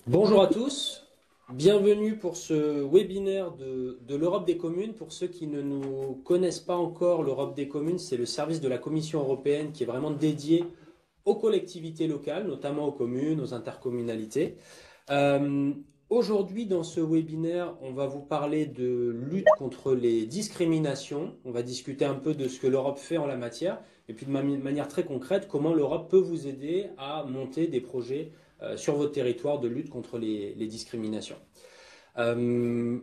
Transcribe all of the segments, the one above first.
Bonjour à tous, bienvenue pour ce webinaire de l'Europe des communes. Pour ceux qui ne nous connaissent pas encore, l'Europe des communes, c'est le service de la Commission européenne qui est vraiment dédié aux collectivités locales, notamment aux communes, aux intercommunalités. Euh, Aujourd'hui, dans ce webinaire, on va vous parler de lutte contre les discriminations. On va discuter un peu de ce que l'Europe fait en la matière et puis de manière très concrète, comment l'Europe peut vous aider à monter des projets sur votre territoire de lutte contre les discriminations. Euh,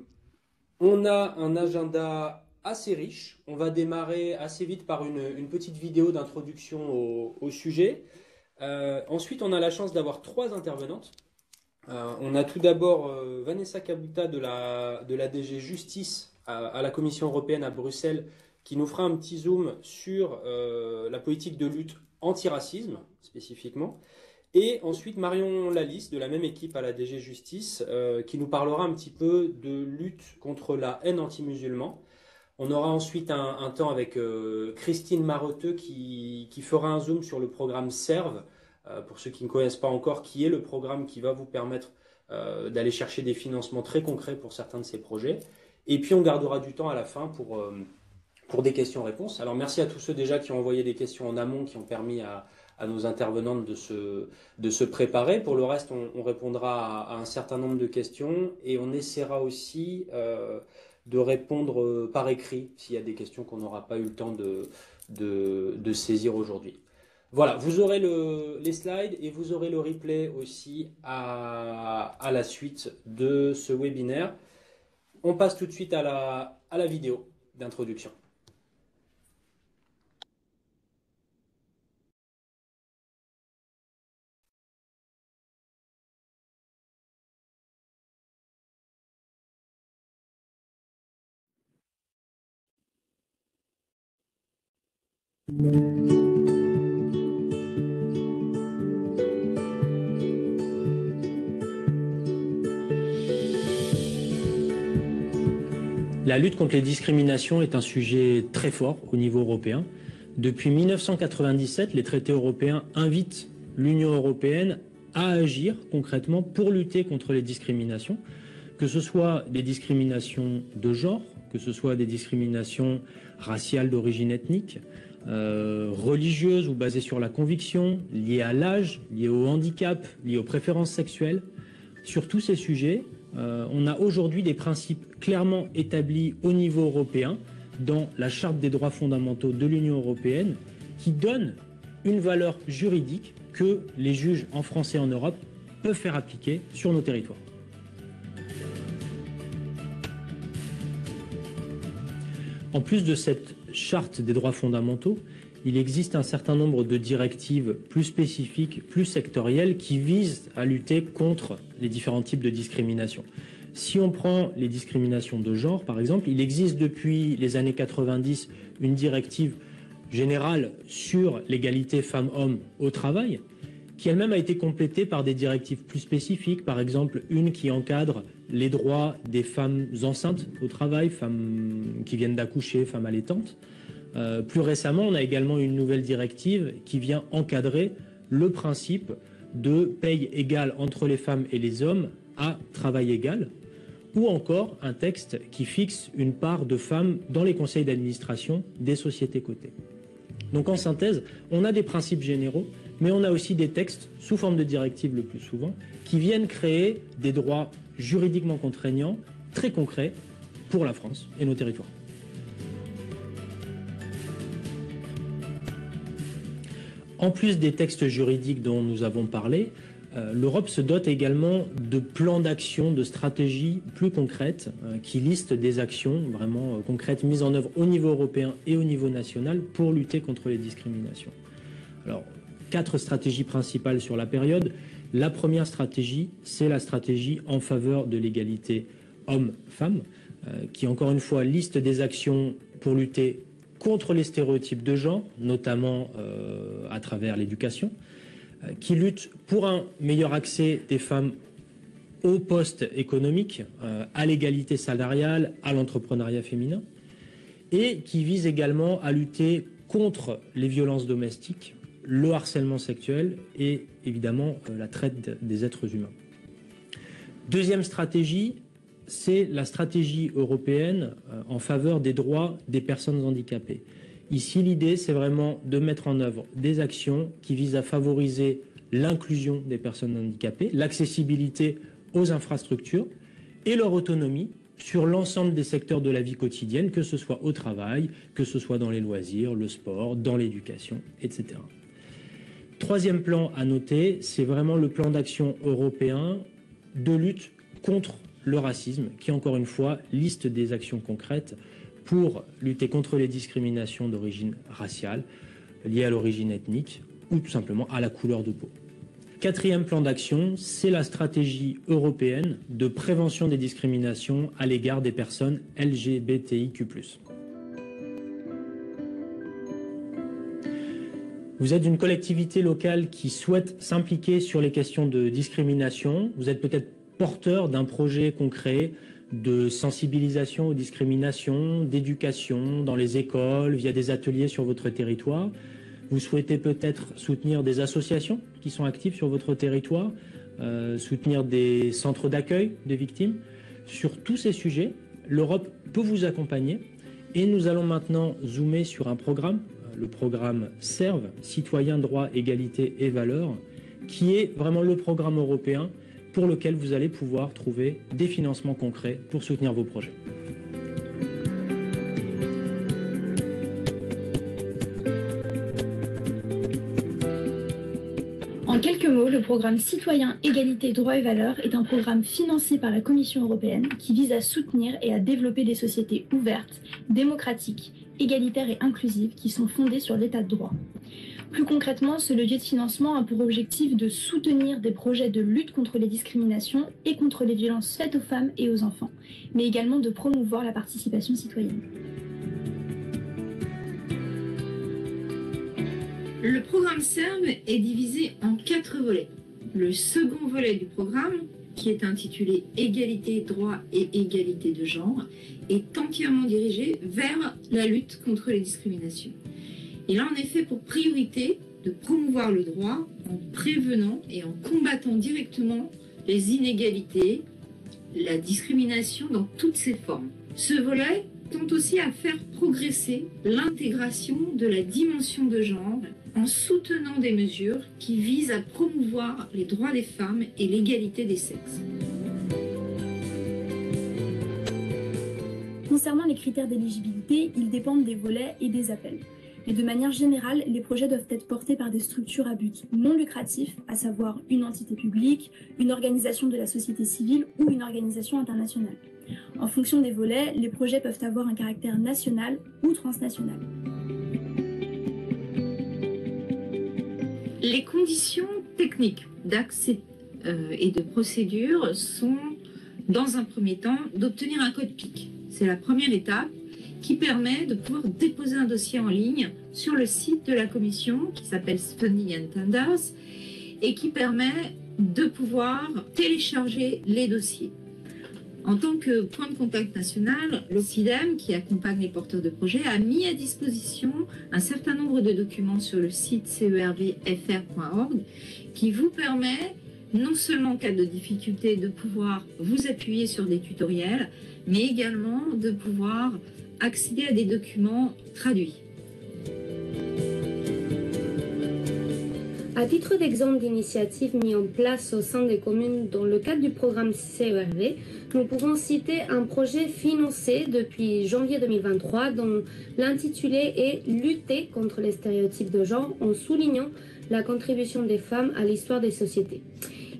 on a un agenda assez riche. On va démarrer assez vite par une petite vidéo d'introduction au sujet. Ensuite, on a la chance d'avoir trois intervenantes. On a tout d'abord Vanessa Kabuta de la DG Justice à la Commission européenne à Bruxelles qui nous fera un petit zoom sur la politique de lutte anti-racisme spécifiquement. Et ensuite Marion Lalisse de la même équipe à la DG Justice qui nous parlera un petit peu de lutte contre la haine anti-musulman. On aura ensuite un temps avec Christine Maroteux qui fera un zoom sur le programme SERVE, pour ceux qui ne connaissent pas encore, qui est le programme qui va vous permettre d'aller chercher des financements très concrets pour certains de ces projets. Et puis on gardera du temps à la fin pour des questions-réponses. Alors merci à tous ceux déjà qui ont envoyé des questions en amont, qui ont permis à nos intervenantes de se préparer. Pour le reste, on répondra à un certain nombre de questions et on essaiera aussi de répondre par écrit s'il y a des questions qu'on n'aura pas eu le temps de saisir aujourd'hui. Voilà, vous aurez les slides et vous aurez le replay aussi à la suite de ce webinaire. On passe tout de suite à la vidéo d'introduction. La lutte contre les discriminations est un sujet très fort au niveau européen. Depuis 1997, les traités européens invitent l'Union européenne à agir concrètement pour lutter contre les discriminations, que ce soit des discriminations de genre, que ce soit des discriminations raciales d'origine ethnique, religieuses ou basées sur la conviction, liées à l'âge, liées au handicap, liées aux préférences sexuelles. Sur tous ces sujets, on a aujourd'hui des principes clairement établis au niveau européen dans la Charte des droits fondamentaux de l'Union européenne qui donnent une valeur juridique que les juges en France et en Europe peuvent faire appliquer sur nos territoires. En plus de cette Charte des droits fondamentaux, il existe un certain nombre de directives plus spécifiques, plus sectorielles, qui visent à lutter contre les différents types de discrimination. Si on prend les discriminations de genre, par exemple, il existe depuis les années 90 une directive générale sur l'égalité femmes-hommes au travail, qui elle-même a été complétée par des directives plus spécifiques, par exemple une qui encadre les droits des femmes enceintes au travail, femmes qui viennent d'accoucher, femmes allaitantes. Plus récemment, on a également une nouvelle directive qui vient encadrer le principe de paye égale entre les femmes et les hommes à travail égal, ou encore un texte qui fixe une part de femmes dans les conseils d'administration des sociétés cotées. Donc en synthèse, on a des principes généraux, mais on a aussi des textes, sous forme de directives le plus souvent, qui viennent créer des droits juridiquement contraignants, très concrets, pour la France et nos territoires. En plus des textes juridiques dont nous avons parlé, l'Europe se dote également de plans d'action, de stratégies plus concrètes qui listent des actions vraiment concrètes mises en œuvre au niveau européen et au niveau national pour lutter contre les discriminations. Alors, 4 stratégies principales sur la période. La première stratégie, c'est la stratégie en faveur de l'égalité hommes-femmes, qui encore une fois liste des actions pour lutter contre les stéréotypes de genre, notamment à travers l'éducation, qui lutte pour un meilleur accès des femmes aux postes économiques, à l'égalité salariale, à l'entrepreneuriat féminin, et qui vise également à lutter contre les violences domestiques, le harcèlement sexuel et évidemment la traite des êtres humains. Deuxième stratégie, c'est la stratégie européenne en faveur des droits des personnes handicapées. Ici, l'idée, c'est vraiment de mettre en œuvre des actions qui visent à favoriser l'inclusion des personnes handicapées, l'accessibilité aux infrastructures et leur autonomie sur l'ensemble des secteurs de la vie quotidienne, que ce soit au travail, que ce soit dans les loisirs, le sport, dans l'éducation, etc. Troisième plan à noter, c'est vraiment le plan d'action européen de lutte contre le racisme, qui encore une fois liste des actions concrètes pour lutter contre les discriminations d'origine raciale, liées à l'origine ethnique ou tout simplement à la couleur de peau. Quatrième plan d'action, c'est la stratégie européenne de prévention des discriminations à l'égard des personnes LGBTIQ+. Vous êtes une collectivité locale qui souhaite s'impliquer sur les questions de discrimination. Vous êtes peut-être porteur d'un projet concret de sensibilisation aux discriminations, d'éducation dans les écoles, via des ateliers sur votre territoire. Vous souhaitez peut-être soutenir des associations qui sont actives sur votre territoire, soutenir des centres d'accueil de victimes. Sur tous ces sujets, l'Europe peut vous accompagner et nous allons maintenant zoomer sur un programme, le programme SERV, Citoyens, Droits, Égalité et Valeurs, qui est vraiment le programme européen pour lequel vous allez pouvoir trouver des financements concrets pour soutenir vos projets. En quelques mots, le programme Citoyens, Égalité, Droits et Valeurs est un programme financé par la Commission européenne qui vise à soutenir et à développer des sociétés ouvertes, démocratiques, égalitaires et inclusives qui sont fondées sur l'état de droit. Plus concrètement, ce levier de financement a pour objectif de soutenir des projets de lutte contre les discriminations et contre les violences faites aux femmes et aux enfants, mais également de promouvoir la participation citoyenne. Le programme SERV est divisé en 4 volets. Le second volet du programme, qui est intitulé Égalité, droit et égalité de genre, est entièrement dirigé vers la lutte contre les discriminations. Il a en effet pour priorité de promouvoir le droit en prévenant et en combattant directement les inégalités, la discrimination dans toutes ses formes. Ce volet tente aussi à faire progresser l'intégration de la dimension de genre en soutenant des mesures qui visent à promouvoir les droits des femmes et l'égalité des sexes. Concernant les critères d'éligibilité, ils dépendent des volets et des appels. Mais de manière générale, les projets doivent être portés par des structures à but non lucratif, à savoir une entité publique, une organisation de la société civile ou une organisation internationale. En fonction des volets, les projets peuvent avoir un caractère national ou transnational. Les conditions techniques d'accès et de procédure sont, dans un premier temps, d'obtenir un code PIC. C'est la première étape qui permet de pouvoir déposer un dossier en ligne sur le site de la commission qui s'appelle Funding and Tenders et qui permet de pouvoir télécharger les dossiers. En tant que point de contact national, le CIDEM, qui accompagne les porteurs de projets, a mis à disposition un certain nombre de documents sur le site cervfr.org qui vous permet, non seulement en cas de difficulté, de pouvoir vous appuyer sur des tutoriels, mais également de pouvoir accéder à des documents traduits. À titre d'exemple d'initiatives mises en place au sein des communes dans le cadre du programme CERV, nous pouvons citer un projet financé depuis janvier 2023 dont l'intitulé est « Lutter contre les stéréotypes de genre » en soulignant la contribution des femmes à l'histoire des sociétés.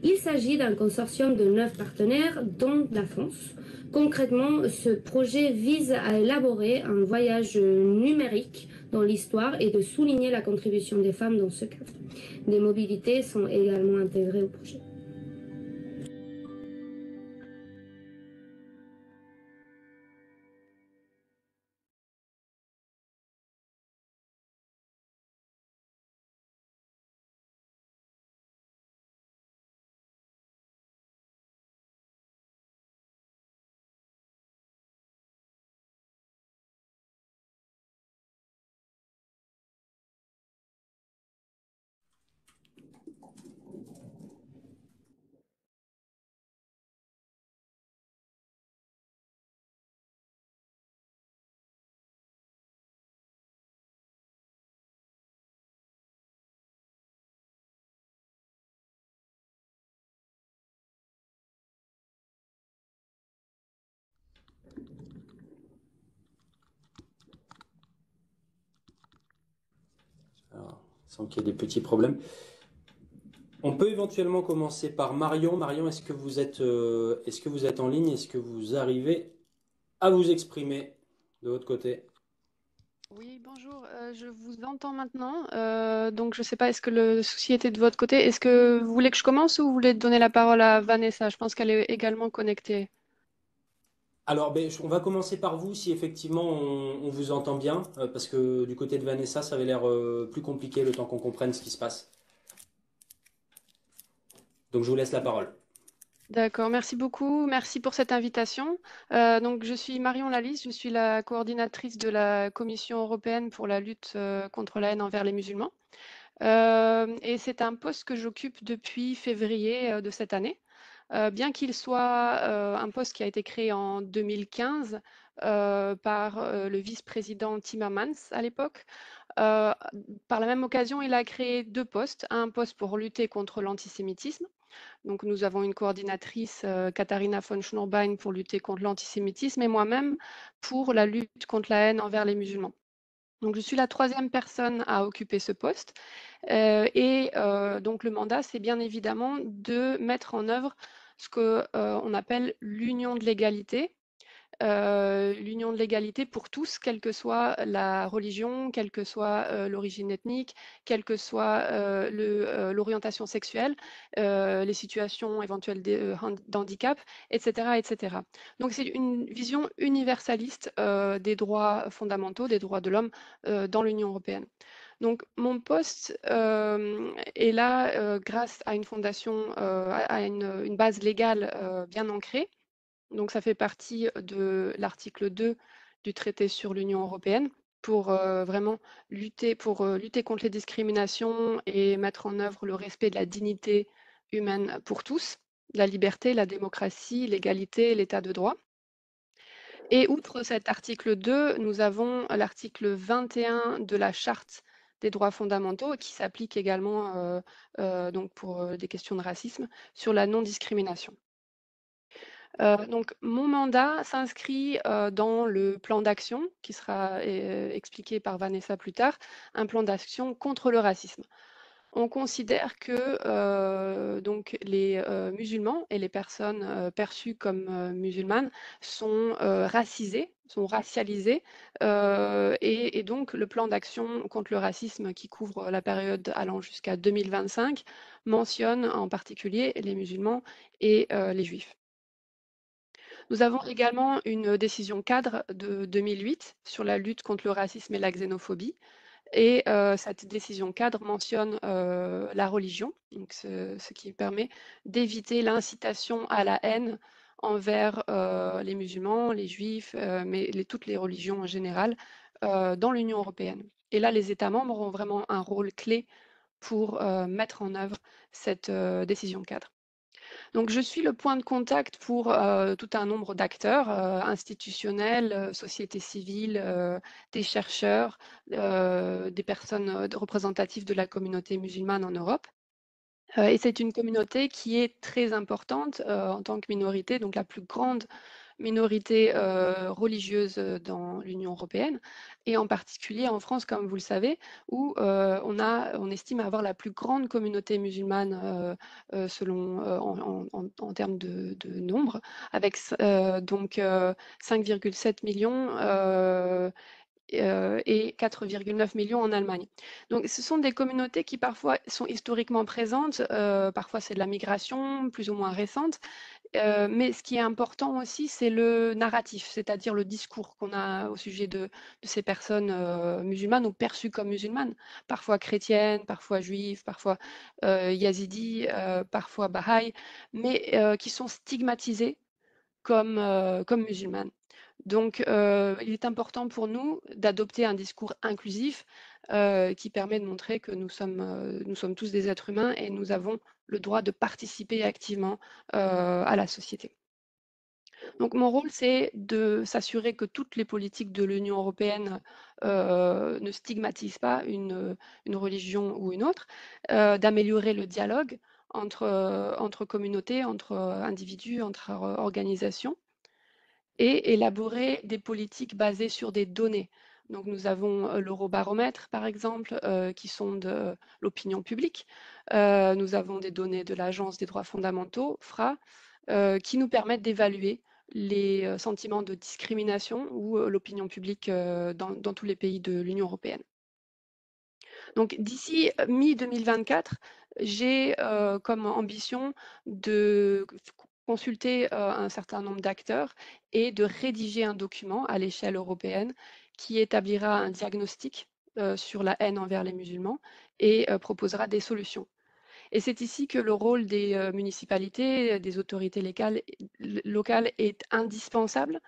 Il s'agit d'un consortium de 9 partenaires, dont la France. Concrètement, ce projet vise à élaborer un voyage numérique dans l'histoire et de souligner la contribution des femmes dans ce cadre. Des mobilités sont également intégrées au projet. sans qu'il y ait des petits problèmes. On peut éventuellement commencer par Marion. Marion, est-ce que vous êtes en ligne? Est-ce que vous arrivez à vous exprimer de votre côté? Oui, bonjour, je vous entends maintenant. Donc, je ne sais pas, est-ce que le souci était de votre côté? Est-ce que vous voulez que je commence ou vous voulez donner la parole à Vanessa? Je pense qu'elle est également connectée. Alors, ben, on va commencer par vous si effectivement on vous entend bien, parce que du côté de Vanessa, ça avait l'air plus compliqué le temps qu'on comprenne ce qui se passe. Donc, je vous laisse la parole. D'accord, merci beaucoup. Merci pour cette invitation. Donc, je suis Marion Lalisse, je suis la coordinatrice de la Commission européenne pour la lutte contre la haine envers les musulmans. Et c'est un poste que j'occupe depuis février de cette année. Bien qu'il soit un poste qui a été créé en 2015 par le vice-président Timmermans à l'époque, euh, par la même occasion, il a créé deux postes. Un poste pour lutter contre l'antisémitisme. Donc, nous avons une coordinatrice, Katharina von Schnurbein, pour lutter contre l'antisémitisme et moi-même pour la lutte contre la haine envers les musulmans. Donc, je suis la troisième personne à occuper ce poste. Donc, le mandat, c'est bien évidemment de mettre en œuvre ce que on appelle l'union de l'égalité. L'union de l'égalité pour tous, quelle que soit la religion, quelle que soit l'origine ethnique, quelle que soit l'orientation sexuelle, les situations éventuelles d'handicap, etc., etc. Donc c'est une vision universaliste des droits fondamentaux, des droits de l'homme dans l'Union européenne. Donc mon poste est là grâce à une fondation, à une base légale bien ancrée. Donc, ça fait partie de l'article 2 du traité sur l'Union européenne pour vraiment lutter contre les discriminations et mettre en œuvre le respect de la dignité humaine pour tous, la liberté, la démocratie, l'égalité, l'état de droit. Et outre cet article 2, nous avons l'article 21 de la Charte des droits fondamentaux qui s'applique également donc pour des questions de racisme sur la non-discrimination. Donc mon mandat s'inscrit, dans le plan d'action qui sera, expliqué par Vanessa plus tard, un plan d'action contre le racisme. On considère que, donc les, musulmans et les personnes, perçues comme, musulmanes sont, racisées, sont racialisées, et donc le plan d'action contre le racisme qui couvre la période allant jusqu'à 2025 mentionne en particulier les musulmans et les juifs. Nous avons également une décision cadre de 2008 sur la lutte contre le racisme et la xénophobie. Et cette décision cadre mentionne la religion, donc ce qui permet d'éviter l'incitation à la haine envers les musulmans, les juifs, mais toutes les religions en général dans l'Union européenne. Et là, les États membres ont vraiment un rôle clé pour mettre en œuvre cette décision cadre. Donc, je suis le point de contact pour tout un nombre d'acteurs institutionnels, société civile, des chercheurs, des personnes représentatives de la communauté musulmane en Europe. Et c'est une communauté qui est très importante en tant que minorité, donc la plus grande minorité religieuse dans l'Union européenne, et en particulier en France, comme vous le savez, où on estime avoir la plus grande communauté musulmane selon, en termes de nombre, avec donc 5,7 millions et 4,9 millions en Allemagne. Donc ce sont des communautés qui parfois sont historiquement présentes, parfois c'est de la migration plus ou moins récente, mais ce qui est important aussi, c'est le narratif, c'est-à-dire le discours qu'on a au sujet de ces personnes musulmanes ou perçues comme musulmanes, parfois chrétiennes, parfois juives, parfois yazidis, parfois bahaï, mais qui sont stigmatisées comme musulmanes. Donc, il est important pour nous d'adopter un discours inclusif qui permet de montrer que nous sommes tous des êtres humains et nous avons le droit de participer activement à la société. Donc, mon rôle, c'est de s'assurer que toutes les politiques de l'Union européenne ne stigmatisent pas une religion ou une autre, d'améliorer le dialogue entre communautés, entre individus, entre organisations et élaborer des politiques basées sur des données. Donc nous avons l'Eurobaromètre, par exemple, qui sonde l'opinion publique. Nous avons des données de l'Agence des droits fondamentaux, FRA, qui nous permettent d'évaluer les sentiments de discrimination ou l'opinion publique dans tous les pays de l'Union européenne. Donc d'ici mi-2024, j'ai comme ambition de consulter un certain nombre d'acteurs et de rédiger un document à l'échelle européenne qui établira un diagnostic sur la haine envers les musulmans et proposera des solutions. Et c'est ici que le rôle des municipalités, des autorités locales est indispensable,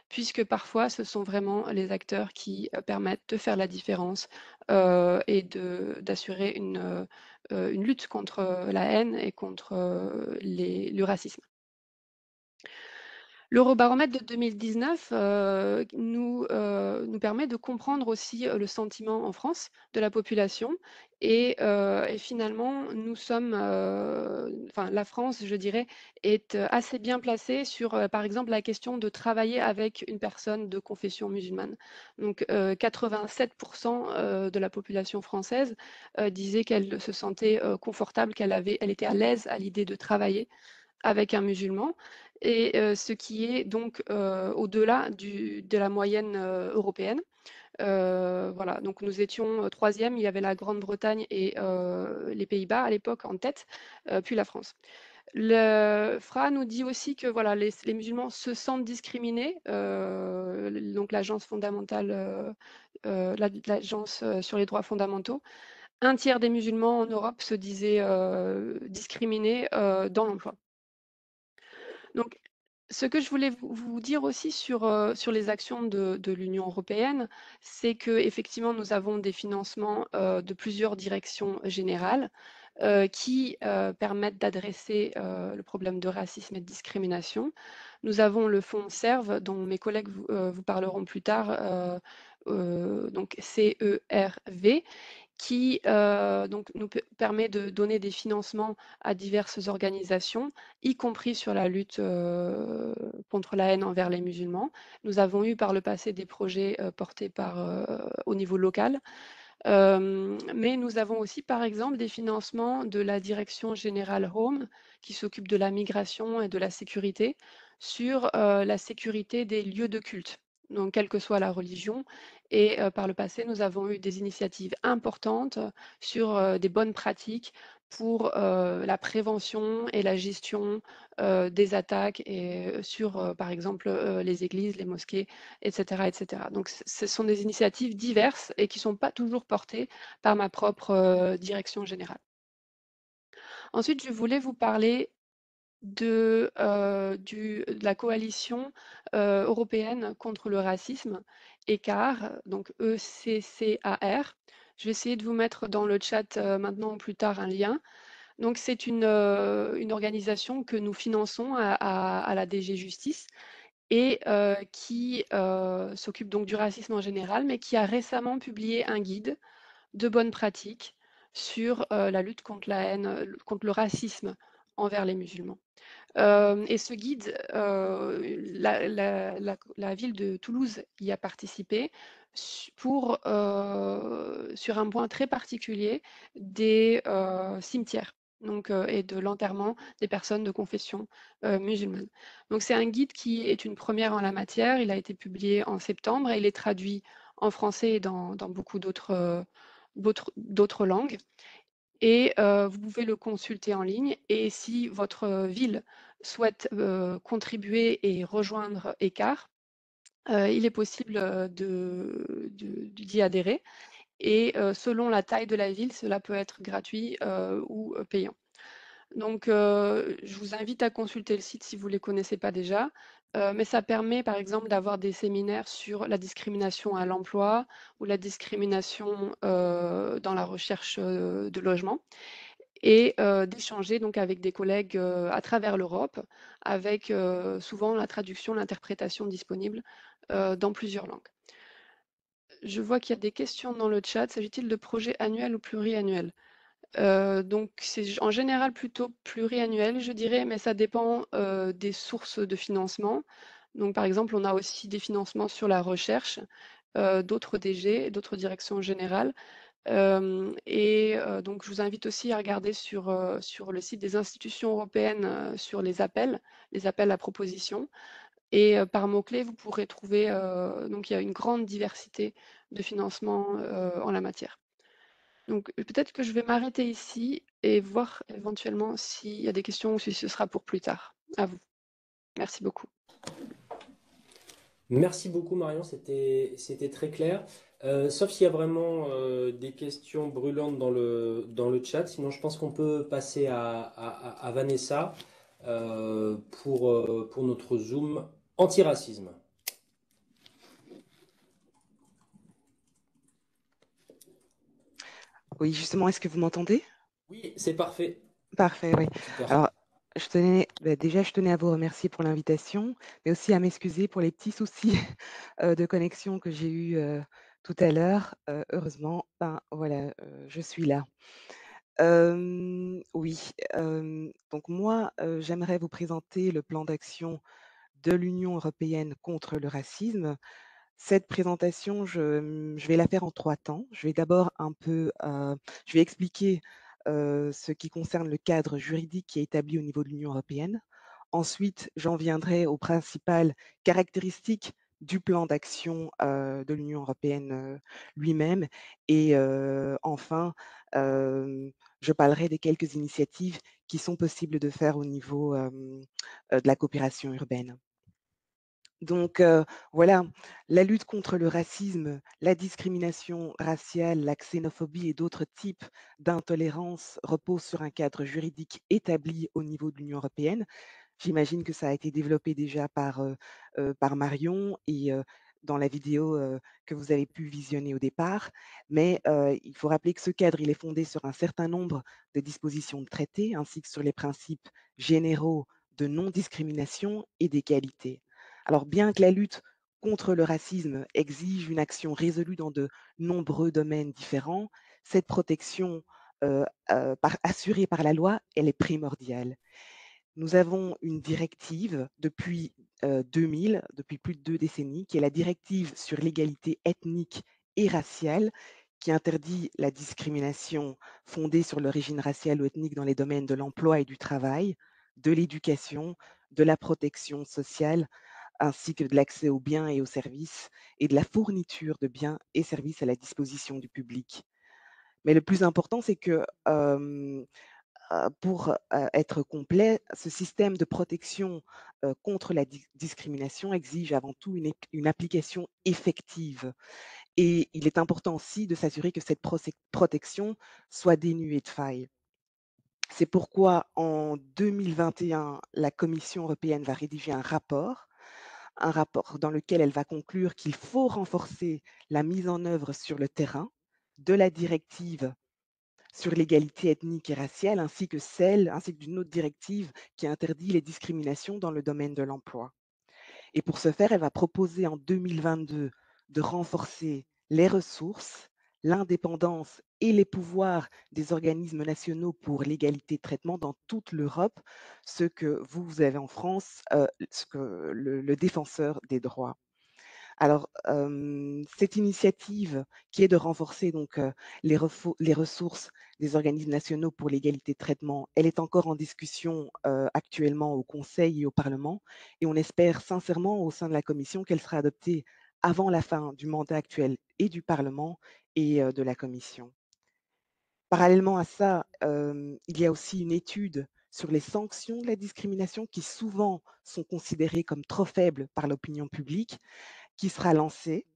puisque parfois ce sont vraiment les acteurs qui permettent de faire la différence et d'assurer une lutte contre la haine et contre le racisme. L'Eurobaromètre de 2019 nous permet de comprendre aussi le sentiment en France de la population et finalement nous sommes, enfin la France, je dirais, est assez bien placée sur, par exemple, la question de travailler avec une personne de confession musulmane. Donc 87 de la population française disait qu'elle se sentait confortable, elle était à l'aise à l'idée de travailler avec un musulman et ce qui est donc au-delà de la moyenne européenne. Voilà, donc nous étions troisième, il y avait la Grande-Bretagne et les Pays-Bas à l'époque en tête, puis la France. Le FRA nous dit aussi que voilà, les musulmans se sentent discriminés, donc l'agence fondamentale, l'agence sur les droits fondamentaux. Un tiers des musulmans en Europe se disaient discriminés dans l'emploi. Donc, ce que je voulais vous dire aussi sur les actions de l'Union européenne, c'est qu'effectivement, nous avons des financements de plusieurs directions générales qui permettent d'adresser le problème de racisme et de discrimination. Nous avons le fonds CERV, dont mes collègues vous parleront plus tard, donc CERV, qui donc nous permet de donner des financements à diverses organisations, y compris sur la lutte contre la haine envers les musulmans. Nous avons eu par le passé des projets portés au niveau local, mais nous avons aussi par exemple des financements de la Direction générale Home, qui s'occupe de la migration et de la sécurité, sur la sécurité des lieux de culte, donc quelle que soit la religion. Et par le passé, nous avons eu des initiatives importantes sur des bonnes pratiques pour la prévention et la gestion des attaques et sur, par exemple, les églises, les mosquées, etc., etc. Donc, ce sont des initiatives diverses et qui ne sont pas toujours portées par ma propre direction générale. Ensuite, je voulais vous parler de la coalition européenne contre le racisme, ECAR, donc ECCAR. Je vais essayer de vous mettre dans le chat maintenant ou plus tard un lien. Donc c'est une organisation que nous finançons à la DG Justice et qui s'occupe donc du racisme en général, mais qui a récemment publié un guide de bonnes pratiques sur la lutte contre la haine, contre le racisme envers les musulmans. Et ce guide, la ville de Toulouse y a participé sur un point très particulier des cimetières. Donc, et de l'enterrement des personnes de confession musulmane. Donc c'est un guide qui est une première en la matière. Il a été publié en septembre et il est traduit en français et dans beaucoup d'autres langues. Et vous pouvez le consulter en ligne. Et si votre ville souhaite contribuer et rejoindre ECAR, il est possible d'y adhérer. Et selon la taille de la ville, cela peut être gratuit ou payant. Donc, je vous invite à consulter le site si vous ne les connaissez pas déjà. Mais ça permet, par exemple, d'avoir des séminaires sur la discrimination à l'emploi ou la discrimination dans la recherche de logement et d'échanger donc avec des collègues à travers l'Europe, avec souvent la traduction, l'interprétation disponible dans plusieurs langues. Je vois qu'il y a des questions dans le chat. S'agit-il de projets annuels ou pluriannuels? Donc c'est en général plutôt pluriannuel, je dirais, mais ça dépend des sources de financement. Donc par exemple, on a aussi des financements sur la recherche, d'autres DG, d'autres directions générales. Donc, je vous invite aussi à regarder sur le site des institutions européennes sur les appels à propositions. Et par mots-clés, vous pourrez trouver, donc il y a une grande diversité de financements en la matière. Donc peut-être que je vais m'arrêter ici et voir éventuellement s'il y a des questions ou si ce sera pour plus tard. À vous. Merci beaucoup. Merci beaucoup Marion, c'était très clair. Sauf s'il y a vraiment des questions brûlantes dans le chat, sinon je pense qu'on peut passer à Vanessa pour notre Zoom antiracisme. Oui, justement, est-ce que vous m'entendez? Oui, c'est parfait. Parfait, oui. Super. Alors, déjà, je tenais à vous remercier pour l'invitation, mais aussi à m'excuser pour les petits soucis de connexion que j'ai eus tout à l'heure. Heureusement, ben voilà, je suis là. Oui, donc moi, j'aimerais vous présenter le plan d'action de l'Union européenne contre le racisme. Cette présentation, je vais la faire en 3 temps. Je vais d'abord je vais expliquer, ce qui concerne le cadre juridique qui est établi au niveau de l'Union européenne. Ensuite, j'en viendrai aux principales caractéristiques du plan d'action, de l'Union européenne, lui-même et enfin, je parlerai des quelques initiatives qui sont possibles de faire au niveau, de la coopération urbaine. Donc voilà, la lutte contre le racisme, la discrimination raciale, la xénophobie et d'autres types d'intolérance reposent sur un cadre juridique établi au niveau de l'Union européenne. J'imagine que ça a été développé déjà par Marion et dans la vidéo, que vous avez pu visionner au départ. Mais il faut rappeler que ce cadre, il est fondé sur un certain nombre de dispositions de traités, ainsi que sur les principes généraux de non-discrimination et d'égalité. Alors bien que la lutte contre le racisme exige une action résolue dans de nombreux domaines différents, cette protection, assurée par la loi, elle est primordiale. Nous avons une directive depuis 2000, depuis plus de 2 décennies, qui est la directive sur l'égalité ethnique et raciale, qui interdit la discrimination fondée sur l'origine raciale ou ethnique dans les domaines de l'emploi et du travail, de l'éducation, de la protection sociale, ainsi que de l'accès aux biens et aux services et de la fourniture de biens et services à la disposition du public. Mais le plus important, c'est que, pour, être complet, ce système de protection, contre la discrimination exige avant tout une application effective et il est important aussi de s'assurer que cette protection soit dénuée de failles. C'est pourquoi en 2021, la Commission européenne va rédiger un rapport dans lequel elle va conclure qu'il faut renforcer la mise en œuvre sur le terrain de la directive sur l'égalité ethnique et raciale, ainsi que d'une autre directive qui interdit les discriminations dans le domaine de l'emploi. Et pour ce faire, elle va proposer en 2022 de renforcer les ressources, l'indépendance et les pouvoirs des organismes nationaux pour l'égalité de traitement dans toute l'Europe, ce que vous avez en France, ce que le défenseur des droits. Alors, cette initiative qui est de renforcer donc les ressources des organismes nationaux pour l'égalité de traitement, elle est encore en discussion actuellement au Conseil et au Parlement et on espère sincèrement au sein de la Commission qu'elle sera adoptée avant la fin du mandat actuel et du Parlement et de la Commission. Parallèlement à ça, il y a aussi une étude sur les sanctions de la discrimination qui souvent sont considérées comme trop faibles par l'opinion publique qui sera lancée,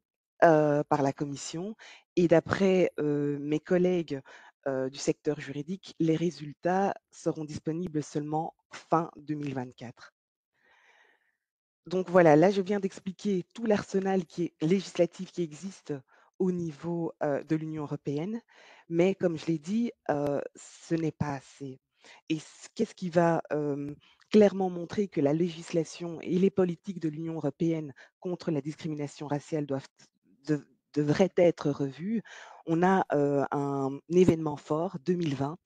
par la commission et d'après, mes collègues, du secteur juridique, les résultats seront disponibles seulement fin 2024. Donc voilà, là je viens d'expliquer tout l'arsenal qui est législatif qui existe au niveau, de l'Union européenne, mais comme je l'ai dit, ce n'est pas assez et qu'est-ce qui va, clairement montrer que la législation et les politiques de l'Union européenne contre la discrimination raciale dev devraient être revues? On a, un événement fort, 2020,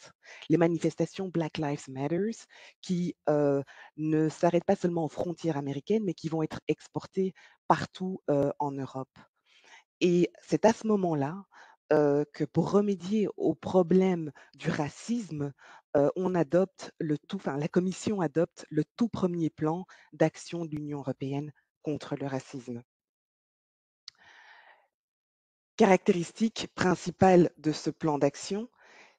les manifestations Black Lives Matters qui, ne s'arrêtent pas seulement aux frontières américaines, mais qui vont être exportées partout, en Europe. Et c'est à ce moment-là que pour remédier au problème du racisme, on adopte la Commission adopte le tout premier plan d'action de l'Union européenne contre le racisme. Caractéristique principale de ce plan d'action,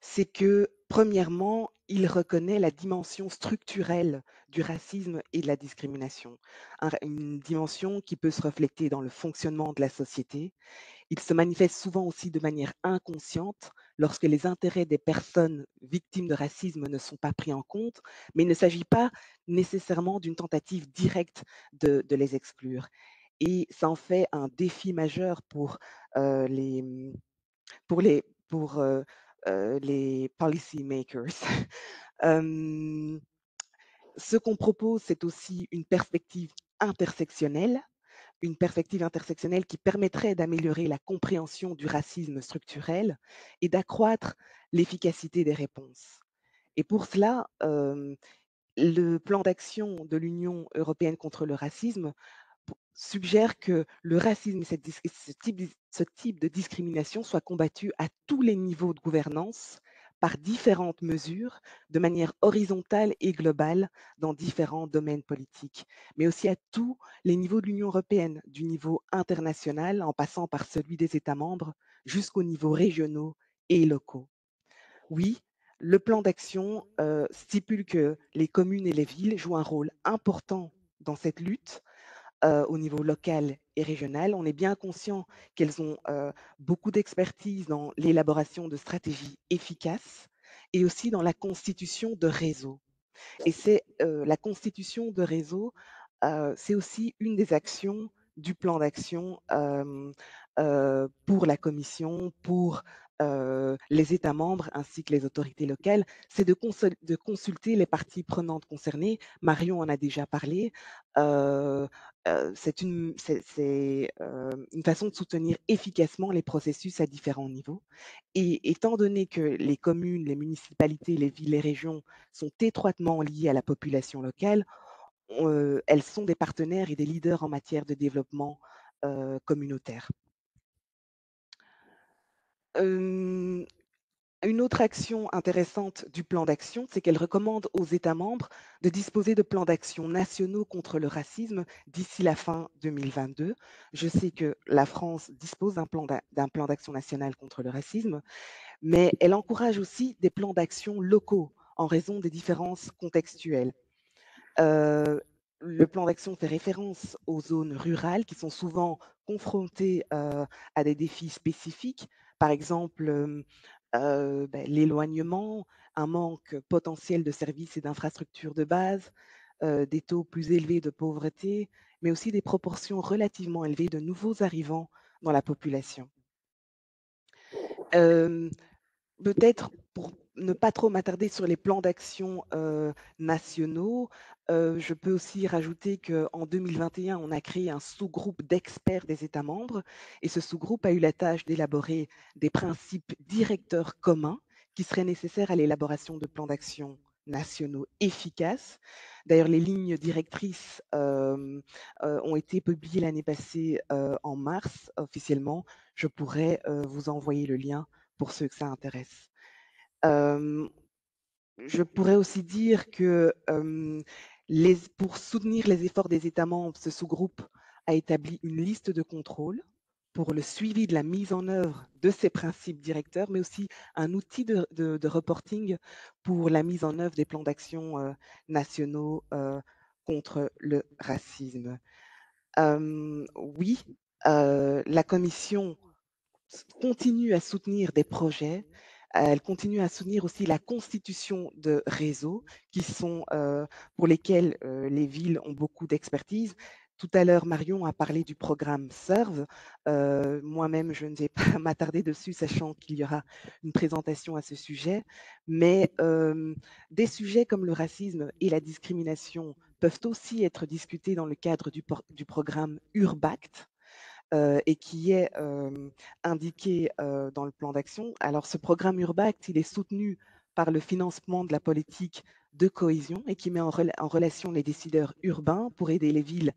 c'est que, premièrement, il reconnaît la dimension structurelle du racisme et de la discrimination, une dimension qui peut se refléter dans le fonctionnement de la société. Il se manifeste souvent aussi de manière inconsciente lorsque les intérêts des personnes victimes de racisme ne sont pas pris en compte, mais il ne s'agit pas nécessairement d'une tentative directe de les exclure. Et ça en fait un défi majeur les, les policy makers. Ce qu'on propose, c'est aussi une perspective intersectionnelle qui permettrait d'améliorer la compréhension du racisme structurel et d'accroître l'efficacité des réponses. Et pour cela, le plan d'action de l'Union européenne contre le racisme suggère que le racisme et ce type de discrimination soit combattu à tous les niveaux de gouvernance par différentes mesures, de manière horizontale et globale dans différents domaines politiques, mais aussi à tous les niveaux de l'Union européenne, du niveau international en passant par celui des États membres jusqu'aux niveaux régionaux et locaux. Oui, le plan d'action stipule que les communes et les villes jouent un rôle important dans cette lutte au niveau local et régional. On est bien conscient qu'elles ont beaucoup d'expertise dans l'élaboration de stratégies efficaces et aussi dans la constitution de réseaux. Et c'est la constitution de réseaux, c'est aussi une des actions du plan d'action pour la Commission, pour les États membres ainsi que les autorités locales, c'est de consulter les parties prenantes concernées. Marion en a déjà parlé. C'est une façon de soutenir efficacement les processus à différents niveaux. Et étant donné que les communes, les municipalités, les villes, les régions sont étroitement liées à la population locale, elles sont des partenaires et des leaders en matière de développement communautaire. Une autre action intéressante du plan d'action, c'est qu'elle recommande aux États membres de disposer de plans d'action nationaux contre le racisme d'ici la fin 2022. Je sais que la France dispose d'un plan d'action national contre le racisme, mais elle encourage aussi des plans d'action locaux en raison des différences contextuelles. Le plan d'action fait référence aux zones rurales qui sont souvent confrontées à des défis spécifiques, par exemple l'éloignement, un manque potentiel de services et d'infrastructures de base, des taux plus élevés de pauvreté, mais aussi des proportions relativement élevées de nouveaux arrivants dans la population. Peut-être pour ne pas trop m'attarder sur les plans d'action nationaux, je peux aussi rajouter qu'en 2021, on a créé un sous-groupe d'experts des États membres et ce sous-groupe a eu la tâche d'élaborer des principes directeurs communs qui seraient nécessaires à l'élaboration de plans d'action nationaux efficaces. D'ailleurs, les lignes directrices ont été publiées l'année passée en mars officiellement. Je pourrais vous envoyer le lien pour ceux que ça intéresse. Je pourrais aussi dire que pour soutenir les efforts des États membres, ce sous-groupe a établi une liste de contrôle pour le suivi de la mise en œuvre de ces principes directeurs, mais aussi un outil de reporting pour la mise en œuvre des plans d'action nationaux contre le racisme. Oui, la Commission continue à soutenir des projets, elle continue à soutenir aussi la constitution de réseaux pour lesquels les villes ont beaucoup d'expertise. Tout à l'heure, Marion a parlé du programme SERVE. Moi-même, je ne vais pas m'attarder dessus, sachant qu'il y aura une présentation à ce sujet. Mais des sujets comme le racisme et la discrimination peuvent aussi être discutés dans le cadre du programme URBACT, et qui est indiqué dans le plan d'action. Alors, ce programme URBACT, il est soutenu par le financement de la politique de cohésion et qui met en relation les décideurs urbains pour aider les villes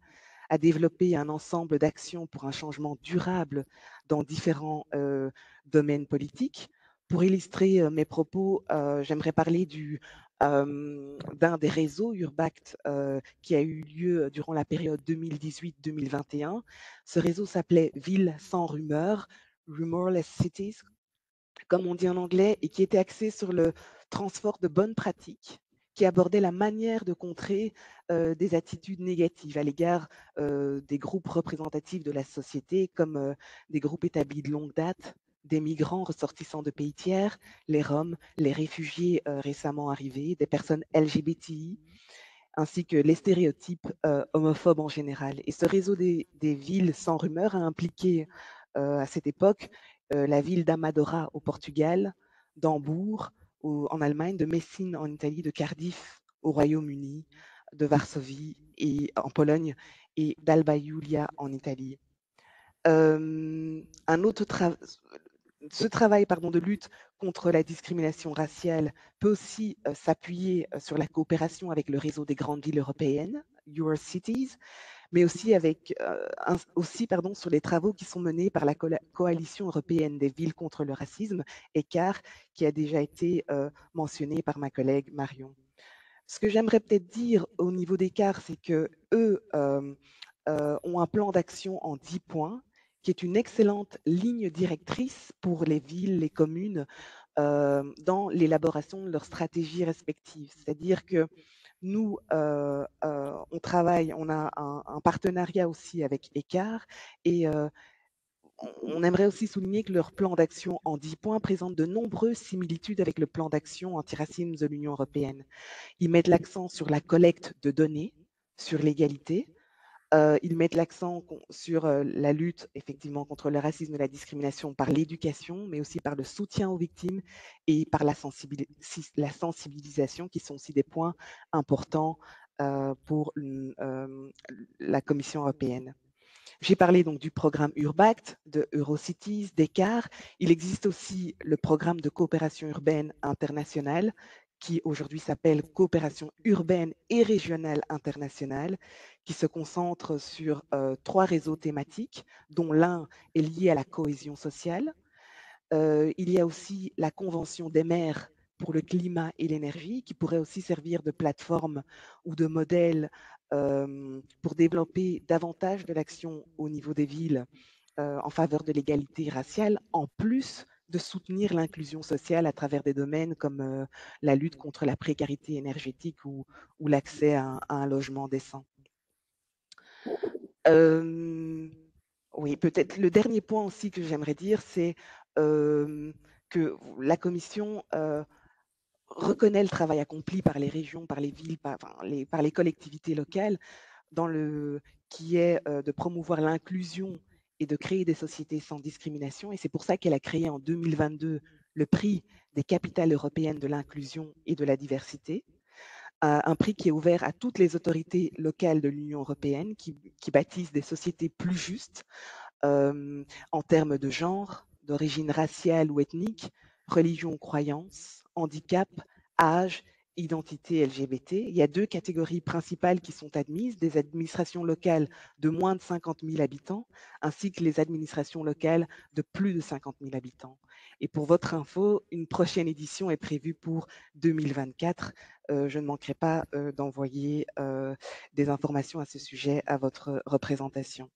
à développer un ensemble d'actions pour un changement durable dans différents domaines politiques. Pour illustrer mes propos, j'aimerais parler d'un des réseaux Urbact qui a eu lieu durant la période 2018-2021. Ce réseau s'appelait Ville sans rumeurs, Rumorless Cities, comme on dit en anglais, et qui était axé sur le transport de bonnes pratiques, qui abordait la manière de contrer des attitudes négatives à l'égard des groupes représentatifs de la société, comme des groupes établis de longue date, des migrants ressortissants de pays tiers, les Roms, les réfugiés récemment arrivés, des personnes LGBTI, ainsi que les stéréotypes homophobes en général. Et ce réseau des villes sans rumeurs a impliqué à cette époque la ville d'Amadora au Portugal, d'Hambourg en Allemagne, de Messine en Italie, de Cardiff au Royaume-Uni, de Varsovie et en Pologne et d'Alba Iulia en Italie. Ce travail de lutte contre la discrimination raciale peut aussi s'appuyer sur la coopération avec le réseau des grandes villes européennes, Eurocities, mais aussi, sur les travaux qui sont menés par la Coalition européenne des villes contre le racisme, ECAR, qui a déjà été mentionné par ma collègue Marion. Ce que j'aimerais peut-être dire au niveau d'ECAR, c'est qu'eux ont un plan d'action en 10 points, qui est une excellente ligne directrice pour les villes, les communes, dans l'élaboration de leurs stratégies respectives. C'est-à-dire que nous, on travaille, on a un partenariat aussi avec ECAR et on aimerait aussi souligner que leur plan d'action en 10 points présente de nombreuses similitudes avec le plan d'action antiracisme de l'Union européenne. Ils mettent l'accent sur la collecte de données, sur l'égalité. Ils mettent l'accent sur la lutte effectivement contre le racisme et la discrimination par l'éducation, mais aussi par le soutien aux victimes et par la sensibilisation, qui sont aussi des points importants pour la Commission européenne. J'ai parlé donc du programme Urbact, de Eurocities, d'ECAR. Il existe aussi le programme de coopération urbaine internationale, qui aujourd'hui s'appelle Coopération urbaine et régionale internationale, qui se concentre sur 3 réseaux thématiques, dont l'un est lié à la cohésion sociale. Il y a aussi la Convention des maires pour le climat et l'énergie, qui pourrait aussi servir de plateforme ou de modèle pour développer davantage de l'action au niveau des villes en faveur de l'égalité raciale, en plus de soutenir l'inclusion sociale à travers des domaines comme la lutte contre la précarité énergétique ou l'accès à un logement décent. Oui, peut-être le dernier point aussi que j'aimerais dire, c'est que la Commission reconnaît le travail accompli par les régions, par les villes, par les collectivités locales, qui est de promouvoir l'inclusion et de créer des sociétés sans discrimination. Et c'est pour ça qu'elle a créé en 2022 le prix des capitales européennes de l'inclusion et de la diversité, un prix qui est ouvert à toutes les autorités locales de l'Union européenne qui bâtissent des sociétés plus justes en termes de genre, d'origine raciale ou ethnique, religion ou croyance, handicap, âge, identité LGBT. Il y a 2 catégories principales qui sont admises, des administrations locales de moins de 50 000 habitants, ainsi que les administrations locales de plus de 50 000 habitants. Et pour votre info, une prochaine édition est prévue pour 2024. Je ne manquerai pas d'envoyer des informations à ce sujet à votre représentation.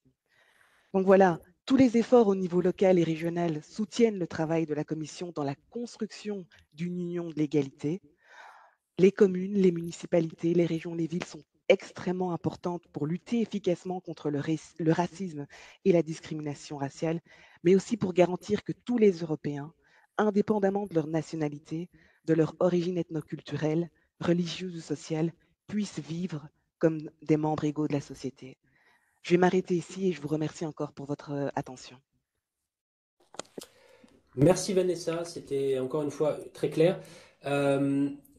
Donc voilà, tous les efforts au niveau local et régional soutiennent le travail de la Commission dans la construction d'une union de l'égalité. Les communes, les municipalités, les régions, les villes sont extrêmement importantes pour lutter efficacement contre le racisme et la discrimination raciale, mais aussi pour garantir que tous les Européens, indépendamment de leur nationalité, de leur origine ethnoculturelle, religieuse ou sociale, puissent vivre comme des membres égaux de la société. Je vais m'arrêter ici et je vous remercie encore pour votre attention. Merci Vanessa, c'était encore une fois très clair.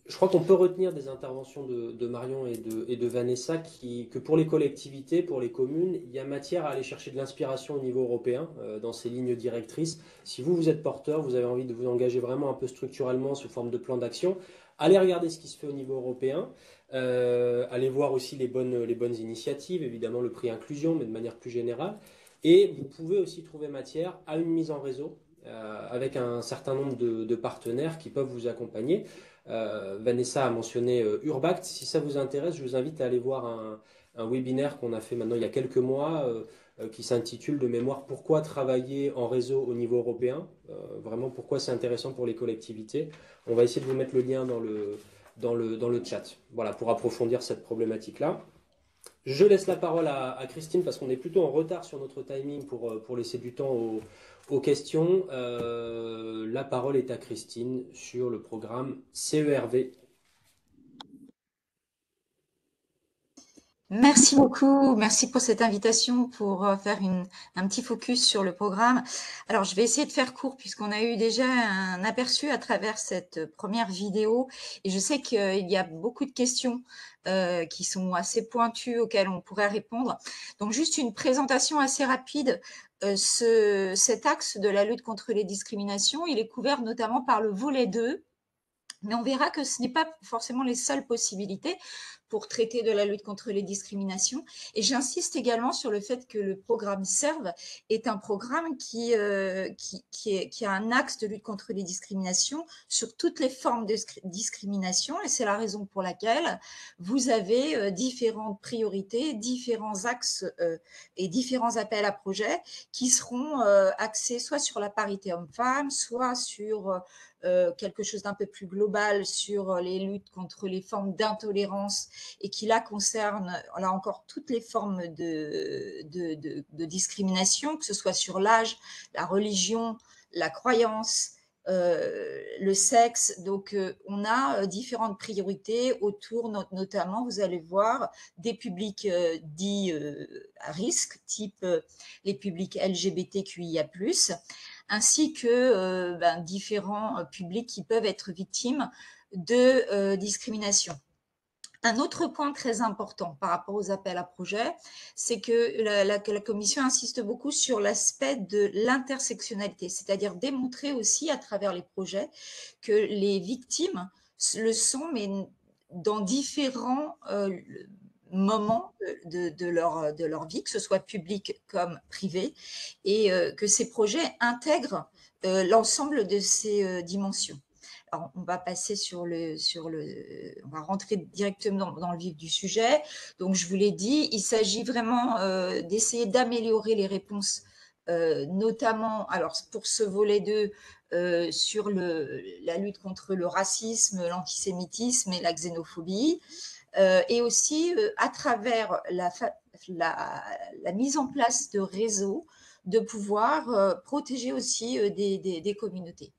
Je crois qu'on peut retenir des interventions de Marion et de Vanessa que pour les collectivités, pour les communes, il y a matière à aller chercher de l'inspiration au niveau européen dans ces lignes directrices. Si vous êtes porteur, vous avez envie de vous engager vraiment un peu structurellement sous forme de plan d'action, allez regarder ce qui se fait au niveau européen. Allez voir aussi les bonnes initiatives, évidemment le prix inclusion, mais de manière plus générale. Et vous pouvez aussi trouver matière à une mise en réseau avec un certain nombre de partenaires qui peuvent vous accompagner. Vanessa a mentionné Urbact. Si ça vous intéresse, je vous invite à aller voir un webinaire qu'on a fait maintenant il y a quelques mois qui s'intitule de mémoire Pourquoi travailler en réseau au niveau européen. Vraiment pourquoi c'est intéressant pour les collectivités. On va essayer de vous mettre le lien dans le chat, voilà, pour approfondir cette problématique-là. Je laisse la parole à Christine parce qu'on est plutôt en retard sur notre timing pour laisser du temps aux questions. La parole est à Christine sur le programme CERV. Merci beaucoup, merci pour cette invitation pour faire un petit focus sur le programme. Alors, je vais essayer de faire court puisqu'on a eu déjà un aperçu à travers cette première vidéo et je sais qu'il y a beaucoup de questions qui sont assez pointues auxquelles on pourrait répondre. Donc, juste une présentation assez rapide. Cet axe de la lutte contre les discriminations, il est couvert notamment par le volet 2, mais on verra que ce n'est pas forcément les seules possibilités pour traiter de la lutte contre les discriminations. Et j'insiste également sur le fait que le programme SERV est un programme qui a un axe de lutte contre les discriminations sur toutes les formes de discrimination. Et c'est la raison pour laquelle vous avez différentes priorités, différents axes et différents appels à projets qui seront axés soit sur la parité homme-femme, soit sur quelque chose d'un peu plus global sur les luttes contre les formes d'intolérance et qui là concerne là encore toutes les formes de discrimination, que ce soit sur l'âge, la religion, la croyance, le sexe. Donc on a différentes priorités autour notamment, vous allez voir, des publics dits à risque, type les publics LGBTQIA+, ainsi que différents publics qui peuvent être victimes de discrimination. Un autre point très important par rapport aux appels à projets, c'est que la Commission insiste beaucoup sur l'aspect de l'intersectionnalité, c'est-à-dire démontrer aussi à travers les projets que les victimes le sont, mais dans différents moments de leur vie, que ce soit public comme privé, et que ces projets intègrent l'ensemble de ces dimensions. Alors, on va passer on va rentrer directement dans le vif du sujet. Donc, je vous l'ai dit, il s'agit vraiment d'essayer d'améliorer les réponses, notamment, alors pour ce volet 2, sur la lutte contre le racisme, l'antisémitisme et la xénophobie, et aussi à travers la mise en place de réseaux, de pouvoir protéger aussi des communautés.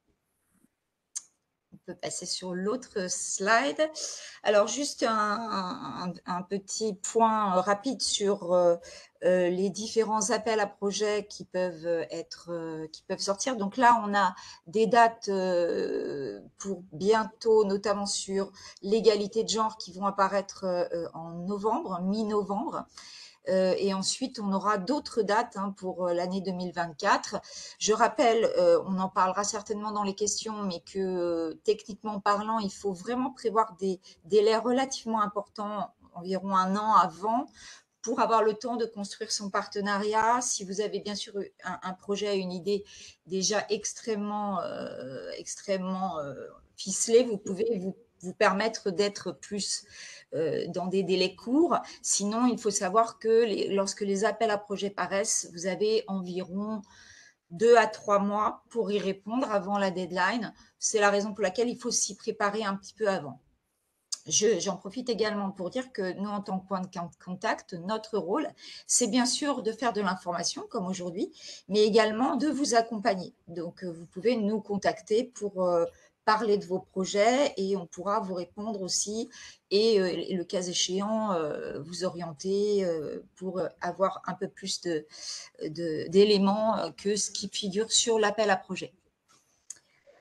On peut passer sur l'autre slide. Alors, juste un petit point rapide sur les différents appels à projets qui peuvent sortir. Donc là, on a des dates pour bientôt, notamment sur l'égalité de genre qui vont apparaître en novembre, mi-novembre. Et ensuite, on aura d'autres dates pour l'année 2024. Je rappelle, on en parlera certainement dans les questions, mais que techniquement parlant, il faut vraiment prévoir des délais relativement importants, environ 1 an avant, pour avoir le temps de construire son partenariat. Si vous avez bien sûr un projet, une idée déjà extrêmement ficelée, vous pouvez vous permettre d'être plus dans des délais courts. Sinon, il faut savoir que lorsque les appels à projets paraissent, vous avez environ 2 à 3 mois pour y répondre avant la deadline. C'est la raison pour laquelle il faut s'y préparer un petit peu avant. J'en profite également pour dire que nous, en tant que point de contact, notre rôle, c'est bien sûr de faire de l'information, comme aujourd'hui, mais également de vous accompagner. Donc, vous pouvez nous contacter pour parler de vos projets et on pourra vous répondre aussi et le cas échéant, vous orienter pour avoir un peu plus d'éléments que ce qui figure sur l'appel à projet.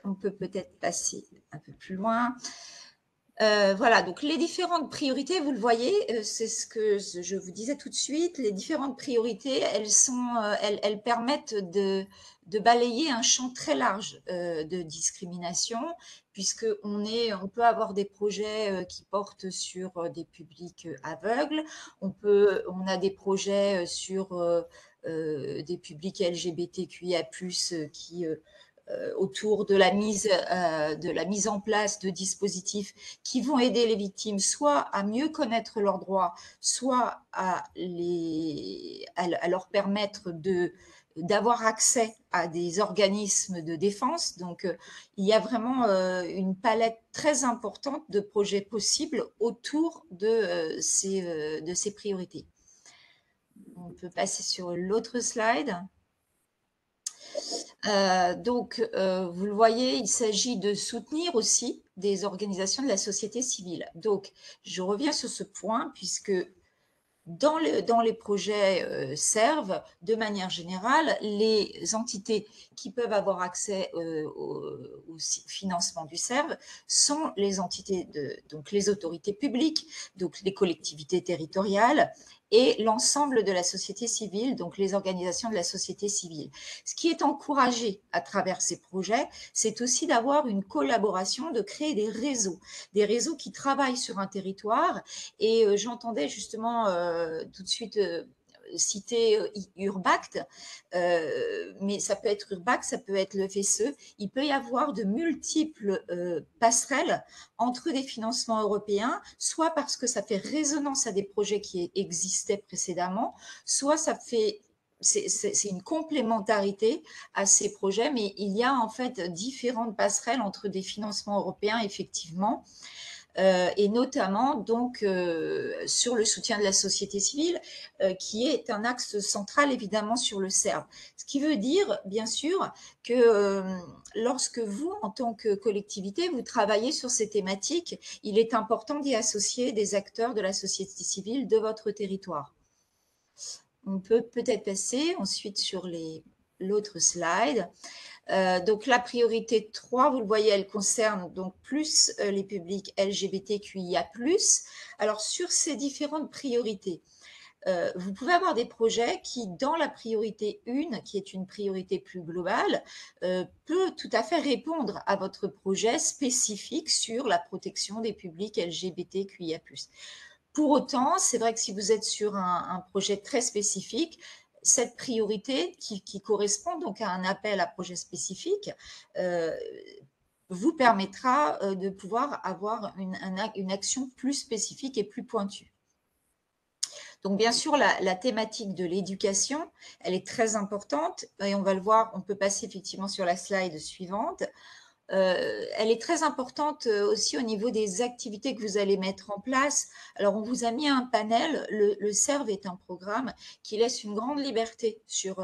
On peut peut-être passer un peu plus loin. Voilà, donc les différentes priorités, vous le voyez, c'est ce que je vous disais tout de suite, les différentes priorités, elles permettent de balayer un champ très large de discrimination, puisqu'on peut avoir des projets qui portent sur des publics aveugles, on a des projets sur des publics LGBTQIA+, qui autour de la mise en place de dispositifs qui vont aider les victimes soit à mieux connaître leurs droits, soit à leur permettre d'avoir accès à des organismes de défense. Donc, il y a vraiment une palette très importante de projets possibles autour de ces priorités. On peut passer sur l'autre slide. Vous le voyez, il s'agit de soutenir aussi des organisations de la société civile. Donc, je reviens sur ce point puisque dans les projets SERV, de manière générale, les entités qui peuvent avoir accès au financement du SERV sont les entités, donc les autorités publiques, donc les collectivités territoriales, et l'ensemble de la société civile, donc les organisations de la société civile. Ce qui est encouragé à travers ces projets, c'est aussi d'avoir une collaboration, de créer des réseaux qui travaillent sur un territoire. Et j'entendais justement tout de suite citer Urbact, mais ça peut être Urbact, ça peut être le FSE. Il peut y avoir de multiples passerelles entre des financements européens, soit parce que ça fait résonance à des projets qui existaient précédemment, soit c'est une complémentarité à ces projets, mais il y a en fait différentes passerelles entre des financements européens, effectivement, et notamment donc sur le soutien de la société civile, qui est un axe central évidemment sur le SERV. Ce qui veut dire bien sûr que lorsque vous, en tant que collectivité, vous travaillez sur ces thématiques, il est important d'y associer des acteurs de la société civile de votre territoire. On peut peut-être passer ensuite sur l'autre slide. Donc la priorité 3, vous le voyez, elle concerne donc plus les publics LGBTQIA+. Alors sur ces différentes priorités, vous pouvez avoir des projets qui, dans la priorité 1, qui est une priorité plus globale, peut tout à fait répondre à votre projet spécifique sur la protection des publics LGBTQIA+. Pour autant, c'est vrai que si vous êtes sur un projet très spécifique, cette priorité qui correspond donc à un appel à projet spécifique vous permettra de pouvoir avoir une action plus spécifique et plus pointue. Donc, bien sûr, la thématique de l'éducation, elle est très importante et on va le voir, on peut passer effectivement sur la slide suivante. Elle est très importante aussi au niveau des activités que vous allez mettre en place. Alors, on vous a mis un panel. Le SERV est un programme qui laisse une grande liberté sur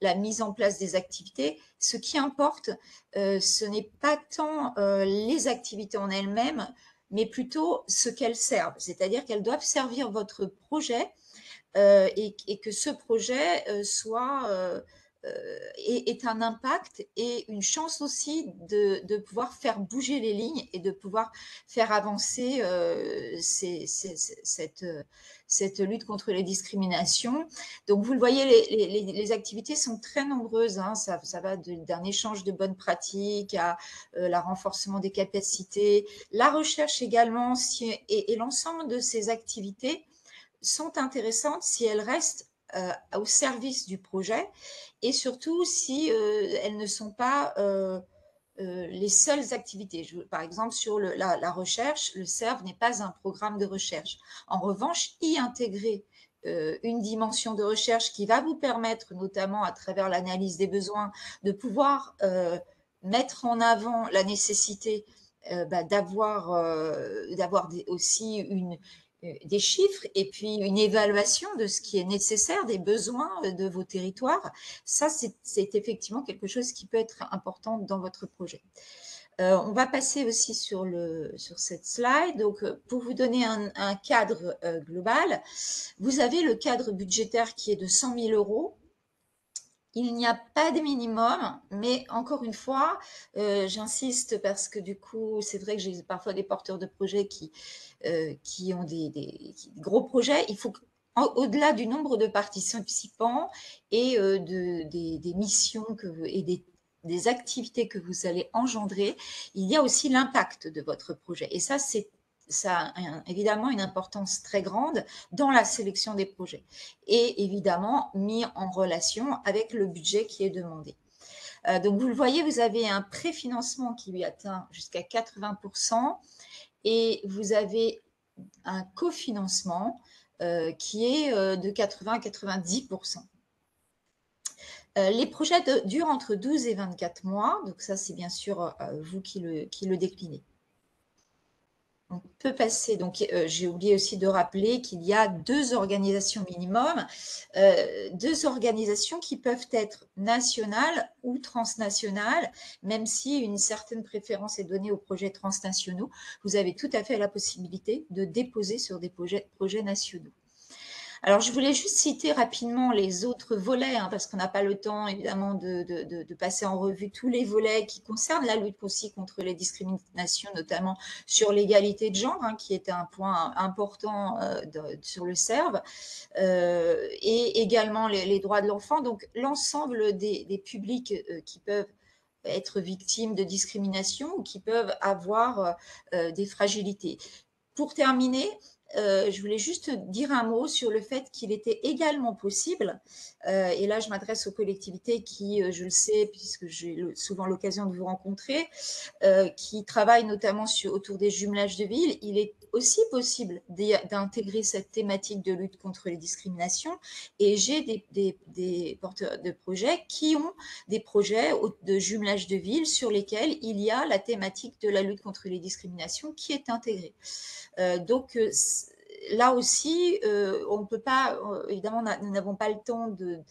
la mise en place des activités. Ce qui importe, ce n'est pas tant les activités en elles-mêmes, mais plutôt ce qu'elles servent. C'est-à-dire qu'elles doivent servir votre projet et que ce projet ait un impact et une chance aussi de pouvoir faire bouger les lignes et de pouvoir faire avancer cette lutte contre les discriminations. Donc, vous le voyez, les activités sont très nombreuses. Hein. Ça va d'un échange de bonnes pratiques à le renforcement des capacités, la recherche également, et l'ensemble de ces activités sont intéressantes si elles restent au service du projet et surtout si elles ne sont pas les seules activités. Par exemple, sur la recherche, le SERV n'est pas un programme de recherche. En revanche, y intégrer une dimension de recherche qui va vous permettre, notamment à travers l'analyse des besoins, de pouvoir mettre en avant la nécessité d'avoir aussi des chiffres et puis une évaluation de ce qui est nécessaire, des besoins de vos territoires. Ça, c'est effectivement quelque chose qui peut être important dans votre projet. On va passer aussi sur cette slide. Donc, pour vous donner un cadre global, vous avez le cadre budgétaire qui est de 100 000 €. il n'y a pas de minimum, mais encore une fois, j'insiste parce que du coup, c'est vrai que j'ai parfois des porteurs de projets qui ont des gros projets. Il faut au-delà du nombre de participants et des missions et des activités que vous allez engendrer, il y a aussi l'impact de votre projet. Et ça a évidemment une importance très grande dans la sélection des projets et évidemment mis en relation avec le budget qui est demandé. Donc vous le voyez, vous avez un préfinancement qui lui atteint jusqu'à 80% et vous avez un cofinancement qui est de 80-90%. Les projets durent entre 12 et 24 mois, donc ça c'est bien sûr vous qui le déclinez. On peut passer, donc j'ai oublié aussi de rappeler qu'il y a 2 organisations minimum, 2 organisations qui peuvent être nationales ou transnationales, même si une certaine préférence est donnée aux projets transnationaux, vous avez tout à fait la possibilité de déposer sur des projets nationaux. Alors, je voulais juste citer rapidement les autres volets, parce qu'on n'a pas le temps, évidemment, de passer en revue tous les volets qui concernent la lutte aussi contre les discriminations, notamment sur l'égalité de genre, qui était un point important sur le CERV, et également les droits de l'enfant. Donc, l'ensemble des publics qui peuvent être victimes de discrimination ou qui peuvent avoir des fragilités. Pour terminer, je voulais juste dire un mot sur le fait qu'il était également possible, et là je m'adresse aux collectivités qui, je le sais, puisque j'ai souvent l'occasion de vous rencontrer, qui travaillent notamment autour des jumelages de villes, il est aussi possible d'intégrer cette thématique de lutte contre les discriminations, et j'ai des porteurs de projets qui ont des projets de jumelage de villes sur lesquels il y a la thématique de la lutte contre les discriminations qui est intégrée. Donc là aussi, on ne peut pas, évidemment, nous n'avons pas le temps de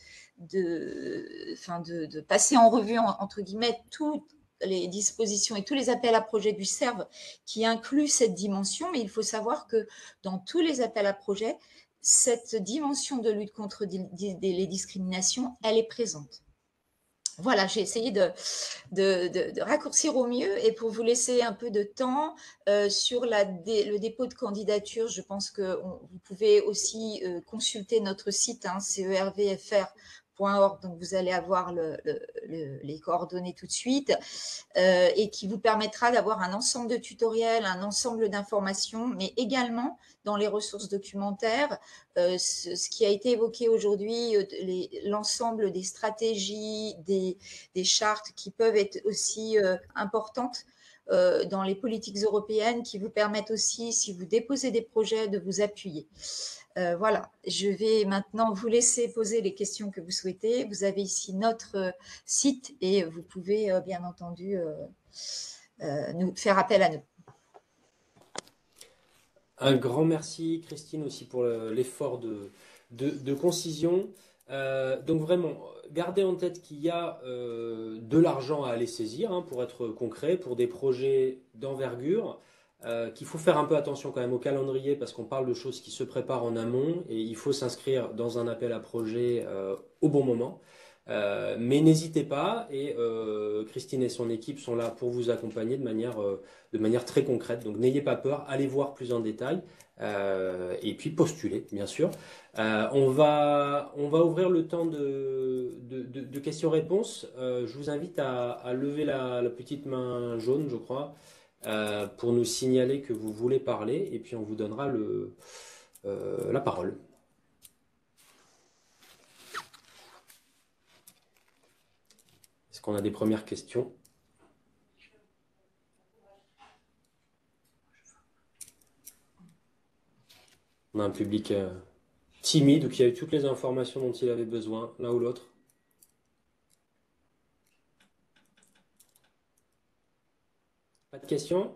passer en revue, entre guillemets, toutes les dispositions et tous les appels à projets du CERV qui incluent cette dimension, mais il faut savoir que dans tous les appels à projets, cette dimension de lutte contre les discriminations, elle est présente. Voilà, j'ai essayé de raccourcir au mieux et pour vous laisser un peu de temps sur le dépôt de candidature, je pense que vous pouvez aussi consulter notre site, cervfr.org, donc vous allez avoir les coordonnées tout de suite et qui vous permettra d'avoir un ensemble de tutoriels, un ensemble d'informations, mais également dans les ressources documentaires, ce qui a été évoqué aujourd'hui, l'ensemble des stratégies, des chartes qui peuvent être aussi importantes dans les politiques européennes, qui vous permettent aussi, si vous déposez des projets, de vous appuyer. Voilà, je vais maintenant vous laisser poser les questions que vous souhaitez. Vous avez ici notre site et vous pouvez bien entendu nous faire appel à nous. Un grand merci, Christine, aussi pour l'effort de concision. Donc vraiment, gardez en tête qu'il y a de l'argent à aller saisir, pour être concret, pour des projets d'envergure, qu'il faut faire un peu attention quand même au calendrier parce qu'on parle de choses qui se préparent en amont et il faut s'inscrire dans un appel à projet au bon moment. Mais n'hésitez pas et Christine et son équipe sont là pour vous accompagner de manière très concrète. Donc n'ayez pas peur, allez voir plus en détail et puis postulez, bien sûr. On va ouvrir le temps de questions-réponses. Je vous invite à lever la petite main jaune, je crois, pour nous signaler que vous voulez parler et puis on vous donnera la parole. Est-ce qu'on a des premières questions? On a un public timide ou qui a eu toutes les informations dont il avait besoin, l'un ou l'autre. Pas de questions?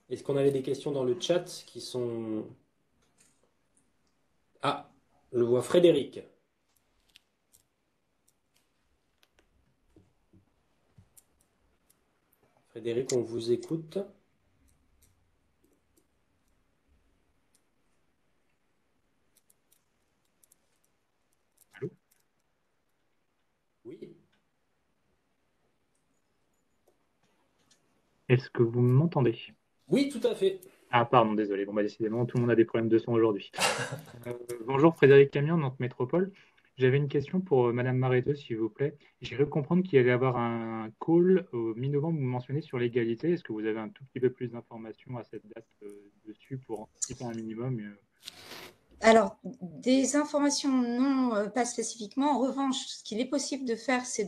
Est-ce qu'on avait des questions dans le chat qui sont... Ah, je vois Frédéric. Frédéric, on vous écoute. Allô? Est-ce que vous m'entendez? Oui, tout à fait. Ah, pardon, désolé. Bon, bah, décidément, tout le monde a des problèmes de son aujourd'hui. Euh, Bonjour, Frédéric Camion, Nantes Métropole. J'avais une question pour Madame Mareto, s'il vous plaît. J'ai cru comprendre qu'il y allait avoir un call au mi-novembre, vous mentionnez sur l'égalité. Est-ce que vous avez un tout petit peu plus d'informations à cette date dessus pour anticiper un minimum Alors, des informations non, pas spécifiquement. En revanche, ce qu'il est possible de faire, c'est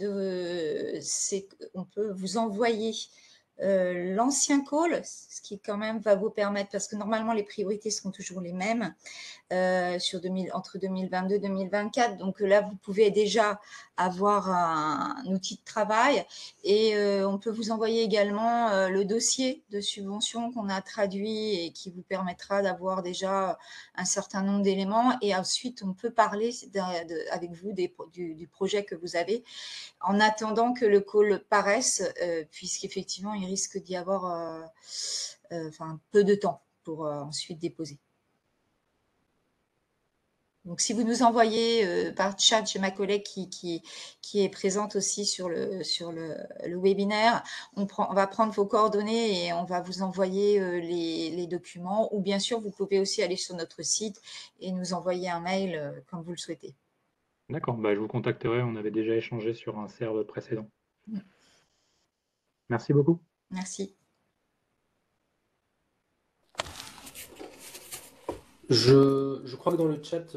qu'on peut vous envoyer l'ancien call, ce qui quand même va vous permettre, parce que normalement les priorités seront toujours les mêmes, entre 2022 et 2024. Donc là, vous pouvez déjà avoir un outil de travail et on peut vous envoyer également le dossier de subvention qu'on a traduit et qui vous permettra d'avoir déjà un certain nombre d'éléments. Et ensuite, on peut parler avec vous du projet que vous avez en attendant que le call paraisse, puisqu'effectivement, il risque d'y avoir peu de temps pour ensuite déposer. Donc, si vous nous envoyez par chat, j'ai ma collègue qui est présente aussi sur le webinaire, on va prendre vos coordonnées et on va vous envoyer les documents. Ou bien sûr, vous pouvez aussi aller sur notre site et nous envoyer un mail comme vous le souhaitez. D'accord, bah, je vous contacterai. On avait déjà échangé sur un serve précédent. Merci beaucoup. Merci. Je crois que dans le chat,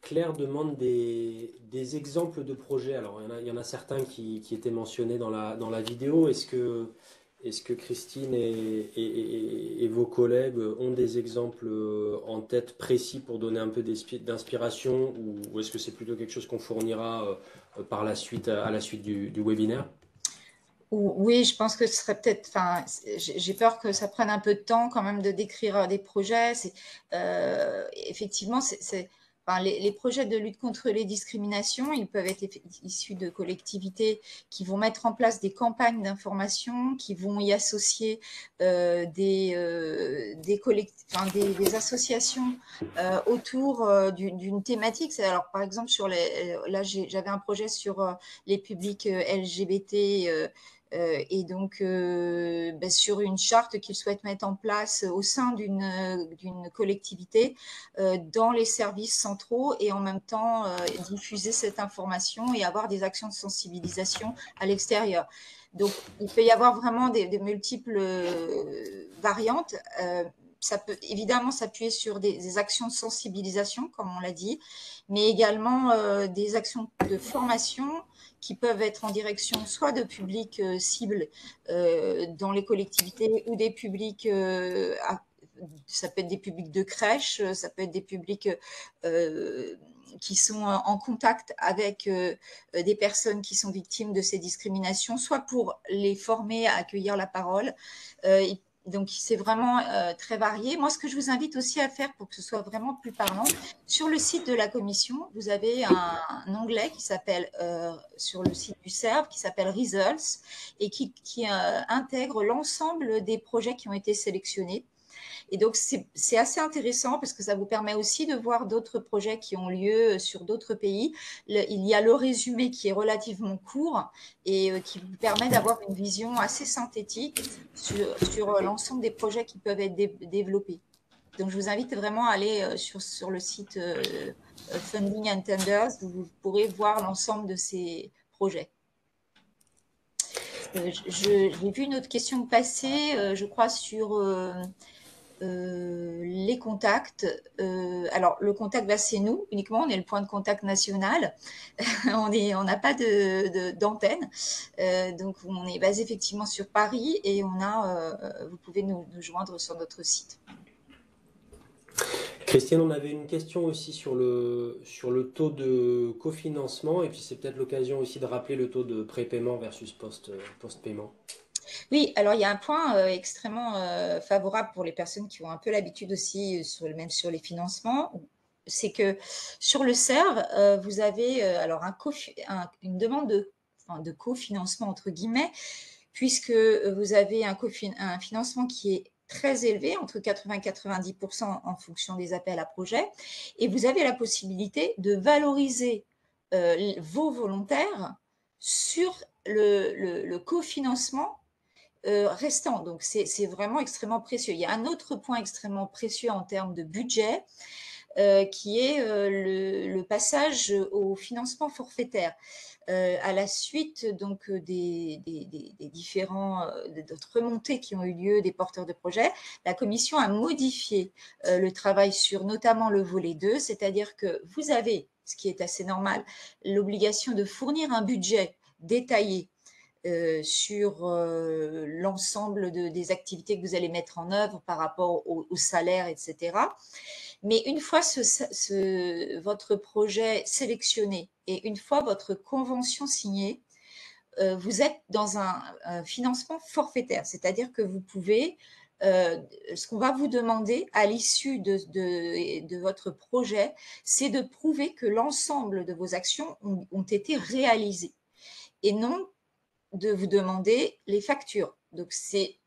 Claire demande des exemples de projets. Alors, il y en a certains qui étaient mentionnés dans la vidéo. Est-ce que Christine et vos collègues ont des exemples en tête précis pour donner un peu d'inspiration, ou est-ce que c'est plutôt quelque chose qu'on fournira par la suite, à la suite du webinaire? Oui, je pense que ce serait peut-être. J'ai peur que ça prenne un peu de temps quand même de décrire des projets. Effectivement, les projets de lutte contre les discriminations, ils peuvent être issus de collectivités qui vont mettre en place des campagnes d'information, qui vont y associer des associations autour d'une thématique. Alors, par exemple, là, j'avais un projet sur les publics LGBT. Et donc, sur une charte qu'ils souhaitent mettre en place au sein d'une collectivité dans les services centraux et en même temps diffuser cette information et avoir des actions de sensibilisation à l'extérieur. Donc, il peut y avoir vraiment des multiples variantes. Ça peut évidemment s'appuyer sur des actions de sensibilisation, comme on l'a dit, mais également des actions de formation qui peuvent être en direction soit de publics cibles dans les collectivités ou des publics, ça peut être des publics de crèche, ça peut être des publics qui sont en contact avec des personnes qui sont victimes de ces discriminations, soit pour les former à accueillir la parole. Donc, c'est vraiment très varié. Moi, ce que je vous invite aussi à faire pour que ce soit vraiment plus parlant, sur le site de la commission, vous avez un onglet qui s'appelle, sur le site du CERV, qui s'appelle Results et qui intègre l'ensemble des projets qui ont été sélectionnés. Et donc, c'est assez intéressant parce que ça vous permet aussi de voir d'autres projets qui ont lieu sur d'autres pays. Il y a le résumé qui est relativement court et qui vous permet d'avoir une vision assez synthétique sur l'ensemble des projets qui peuvent être développés. Donc, je vous invite vraiment à aller sur le site Funding and Tenders, où vous pourrez voir l'ensemble de ces projets. J'ai vu une autre question passer, je crois, sur les contacts. Alors, le contact, là, c'est nous uniquement. On est le point de contact national. On n'a pas d'antenne. Donc, on est basé effectivement sur Paris et vous pouvez nous joindre sur notre site. Christiane, on avait une question aussi sur le taux de cofinancement, et puis c'est peut-être l'occasion aussi de rappeler le taux de prépaiement versus post-paiement. Oui, alors il y a un point extrêmement favorable pour les personnes qui ont un peu l'habitude aussi, même sur les financements, c'est que sur le CERV, vous avez alors une demande de cofinancement entre guillemets, puisque vous avez un financement qui est très élevé, entre 80 et 90% en fonction des appels à projets, et vous avez la possibilité de valoriser vos volontaires sur le cofinancement restants. Donc, c'est vraiment extrêmement précieux. Il y a un autre point extrêmement précieux en termes de budget, qui est le passage au financement forfaitaire. À la suite donc des différents d'autres remontées qui ont eu lieu des porteurs de projets, la commission a modifié le travail sur notamment le volet 2, c'est-à-dire que vous avez, ce qui est assez normal, l'obligation de fournir un budget détaillé sur l'ensemble des activités que vous allez mettre en œuvre par rapport au salaire, etc. Mais une fois votre projet sélectionné et une fois votre convention signée, vous êtes dans un financement forfaitaire, c'est-à-dire que vous pouvez, ce qu'on va vous demander à l'issue de votre projet, c'est de prouver que l'ensemble de vos actions ont été réalisées et non de vous demander les factures. Donc, c'est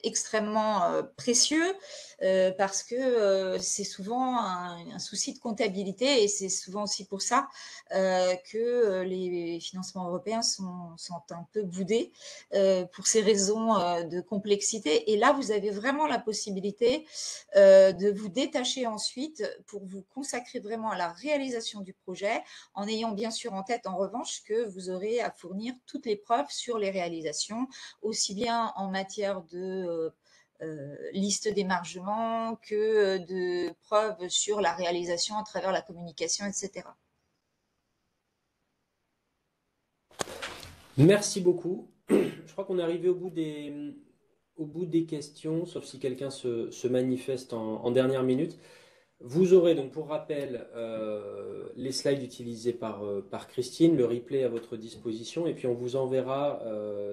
extrêmement précieux parce que c'est souvent un souci de comptabilité et c'est souvent aussi pour ça que les financements européens sont un peu boudés pour ces raisons de complexité. Et là, vous avez vraiment la possibilité de vous détacher ensuite pour vous consacrer vraiment à la réalisation du projet, en ayant bien sûr en tête en revanche que vous aurez à fournir toutes les preuves sur les réalisations, aussi bien en matière de liste d'émargement que de preuves sur la réalisation à travers la communication, etc. Merci beaucoup. Je crois qu'on est arrivé au bout des questions, sauf si quelqu'un se manifeste en dernière minute. Vous aurez donc pour rappel les slides utilisés par Christine, le replay à votre disposition, et puis on vous enverra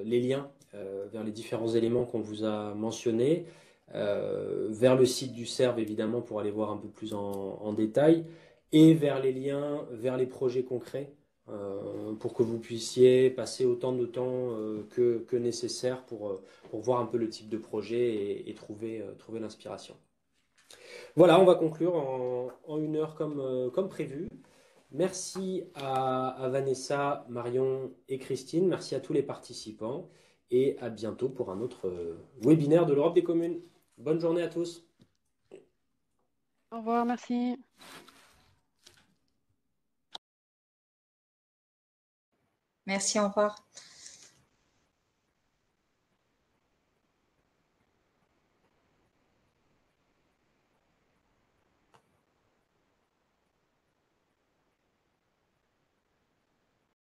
les liens vers les différents éléments qu'on vous a mentionnés, vers le site du CERV évidemment pour aller voir un peu plus en détail, et vers les liens vers les projets concrets pour que vous puissiez passer autant de temps que nécessaire pour voir un peu le type de projet et trouver l'inspiration. Voilà, on va conclure en 1 heure comme prévu. Merci à Vanessa, Marion et Christine. Merci à tous les participants. Et à bientôt pour un autre webinaire de l'Europe des communes. Bonne journée à tous. Au revoir, merci. Merci, au revoir.